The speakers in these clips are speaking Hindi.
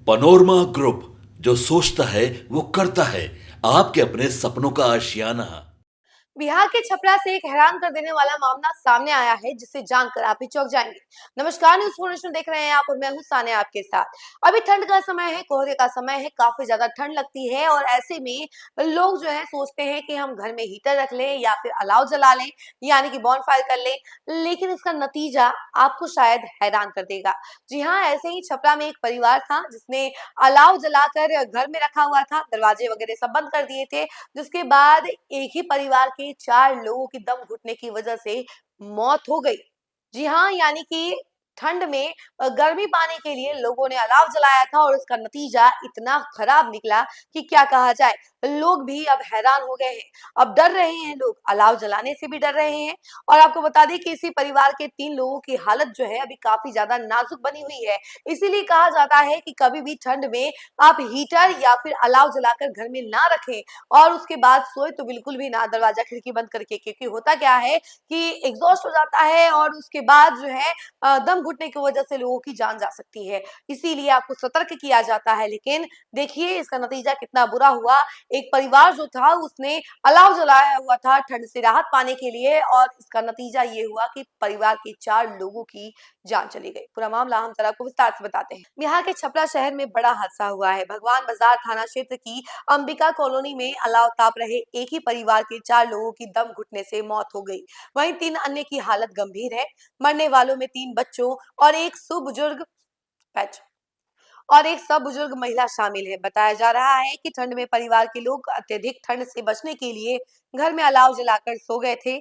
पनोरमा ग्रुप, जो सोचता है वो करता है। आपके अपने सपनों का आशियाना। बिहार के छपरा से एक हैरान कर देने वाला मामला सामने आया है, जिसे जानकर आप भी चौंक जाएंगे। नमस्कार, न्यूज़ नेशन देख रहे हैं आप और मैं हूं सानिया आपके साथ। अभी ठंड का समय है, कोहरे का समय है, काफी ज्यादा ठंड लगती है और ऐसे में लोग जो है सोचते हैं कि हम घर में हीटर रख लें या फिर अलाव जला लें, यानी कि बॉनफायर कर लें। लेकिन इसका नतीजा आपको शायद हैरान कर देगा। जी हाँ, ऐसे ही छपरा में एक परिवार था जिसने अलाव जलाकर घर में रखा हुआ था, दरवाजे वगैरह सब बंद कर दिए थे। जिसके बाद एक ही परिवार के 4 लोगों की दम घुटने की वजह से मौत हो गई। जी हाँ, यानी कि ठंड में गर्मी पाने के लिए लोगों ने अलाव जलाया था और उसका नतीजा इतना खराब निकला कि क्या कहा जाए। लोग भी अब हैरान हो गए हैं, अब डर रहे हैं, लोग अलाव जलाने से भी डर रहे हैं। और आपको बता दें कि इसी परिवार के 3 लोगों की हालत जो है अभी काफी ज्यादा नाजुक बनी हुई है। इसीलिए कहा जाता है कि कभी भी ठंड में आप हीटर या फिर अलाव जलाकर घर में ना रखें और उसके बाद सोए तो बिल्कुल भी ना, दरवाजा खिड़की बंद करके। क्योंकि होता क्या है कि एग्जॉस्ट हो जाता है और उसके बाद जो है दम घुटने की वजह से लोगों की जान जा सकती है। इसीलिए आपको सतर्क किया जाता है। लेकिन देखिए इसका नतीजा कितना बुरा हुआ। एक परिवार जो था उसने अलाव जलाया हुआ था ठंड से राहत पाने के लिए और इसका नतीजा ये हुआ कि परिवार के 4 लोगों की जान चली गई। पूरा मामला हम जरा आपको विस्तार से बताते हैं। बिहार के छपरा शहर में बड़ा हादसा हुआ है। भगवान बाजार थाना क्षेत्र की अंबिका कॉलोनी में अलाव ताप रहे एक ही परिवार के 4 लोगों की दम घुटने से मौत हो गई। वहीं 3 अन्य की हालत गंभीर है। मरने वालों में 3 बच्चों और एक सुबुजुर्ग महिला शामिल है। बताया जा रहा है कि ठंड में परिवार के लोग अत्यधिक ठंड से बचने के लिए घर में अलाव जलाकर सो गए थे।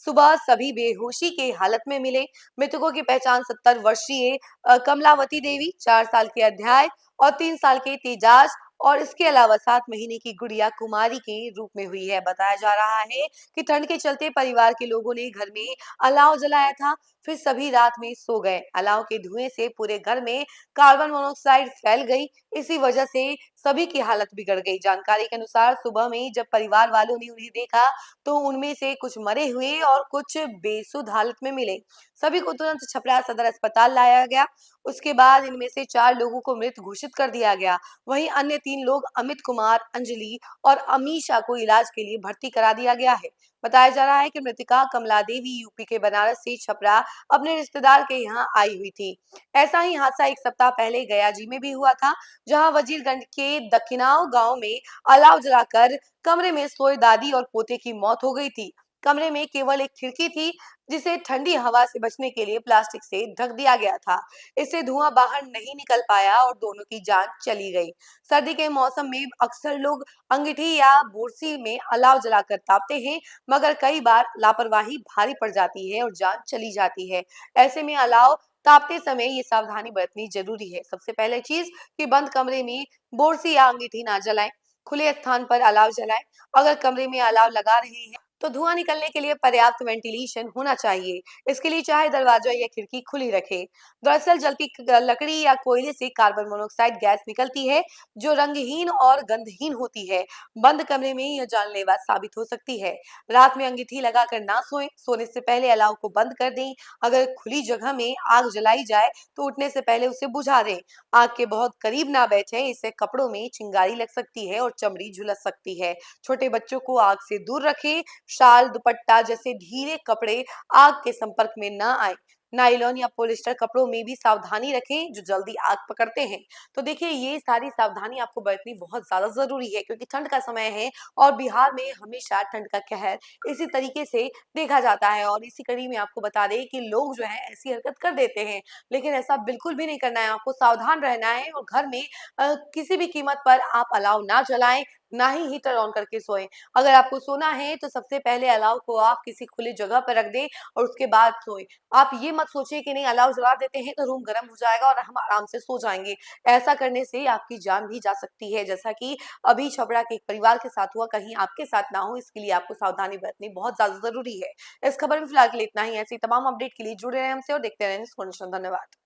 सुबह सभी बेहोशी के हालत में मिले। मृतकों की पहचान 70 वर्षीय कमलावती देवी, 4 साल के अध्याय और 3 साल के तेजाज और इसके अलावा 7 महीने की गुड़िया कुमारी के रूप में हुई है। बताया जा रहा है कि ठंड के चलते परिवार के लोगों ने घर में अलाव जलाया था, फिर सभी रात में सो गए। अलाव के धुएं से पूरे घर में कार्बन मोनोऑक्साइड फैल गई। इसी वजह से सभी की हालत बिगड़ गई। जानकारी के अनुसार सुबह में जब परिवार वालों ने उन्हें देखा तो उनमें से कुछ मरे हुए और कुछ बेसुध हालत में मिले। सभी को तुरंत छपरा सदर अस्पताल लाया गया। उसके बाद इनमें से 4 लोगों को मृत घोषित कर दिया गया। वहीं अन्य 3 लोग अमित कुमार, अंजलि और अमीशा को इलाज के लिए भर्ती करा दिया गया है। बताया जा रहा है कि मृतका कमला देवी यूपी के बनारस से छपरा अपने रिश्तेदार के यहाँ आई हुई थी। ऐसा ही हादसा 1 सप्ताह पहले गया जी में भी हुआ था, जहां वजीरगंज के दखिनाव गांव में अलाव जलाकर कमरे में सोए दादी और पोते की मौत हो गई थी। कमरे में केवल एक खिड़की थी, जिसे ठंडी हवा से बचने के लिए प्लास्टिक से ढक दिया गया था। इससे धुआं बाहर नहीं निकल पाया और दोनों की जान चली गई। सर्दी के मौसम में अक्सर लोग अंगीठी या बोरसी में अलाव जलाकर तापते हैं, मगर कई बार लापरवाही भारी पड़ जाती है और जान चली जाती है। ऐसे में अलाव तापते समय ये सावधानी बरतनी जरूरी है। सबसे पहले चीज कि बंद कमरे में बोरसी या अंगीठी ना जलाएं, खुले स्थान पर अलाव जलाएं। अगर कमरे में अलाव लगा रहे हैं तो धुआं निकलने के लिए पर्याप्त वेंटिलेशन होना चाहिए। इसके लिए चाहे दरवाजा या खिड़की खुली रखें। दरअसल जलती लकड़ी या कोयले से कार्बन मोनोऑक्साइड गैस निकलती है, जो रंगहीन और गंधहीन होती है। बंद कमरे में यह जानलेवा साबित हो सकती है। रात में अंगीठी लगाकर ना सोएं। सोने से पहले अलाव को बंद कर दें। अगर खुली जगह में आग जलाई जाए तो उठने से पहले उसे बुझा दें। आग के बहुत करीब ना बैठें, इससे कपड़ों में चिंगारी लग सकती है और चमड़ी झुलस सकती है। छोटे बच्चों को आग से दूर रखें। शाल, दुपट्टा जैसे ढीले कपड़े आग के संपर्क में न आए। नायलॉन या पॉलिस्टर कपड़ों में भी सावधानी रखें, जो जल्दी आग पकड़ते हैं। तो देखिए ये सारी सावधानी आपको बरतनी बहुत ज्यादा जरूरी है, क्योंकि ठंड का समय है और बिहार में हमेशा ठंड का कहर इसी तरीके से देखा जाता है। और इसी कड़ी में आपको बता दें कि लोग जो है ऐसी हरकत कर देते हैं, लेकिन ऐसा बिल्कुल भी नहीं करना है। आपको सावधान रहना है और घर में किसी भी कीमत पर आप अलाव ना जलाएं, ना ही हीटर ऑन करके सोएं। अगर आपको सोना है तो सबसे पहले अलाव को आप किसी खुली जगह पर रख दें और उसके बाद सोएं। आप ये मत सोचिए कि नहीं अलाव जला देते हैं तो रूम गर्म हो जाएगा और हम आराम से सो जाएंगे। ऐसा करने से आपकी जान भी जा सकती है, जैसा कि अभी छपरा के एक परिवार के साथ हुआ। कहीं आपके साथ ना हो, इसके लिए आपको सावधानी बरतनी बहुत ज्यादा जरूरी है। इस खबर में फिलहाल के लिए इतना ही। ऐसी तमाम अपडेट के लिए जुड़े रहे हमसे और देखते रहें न्यूज़ नेशन। धन्यवाद।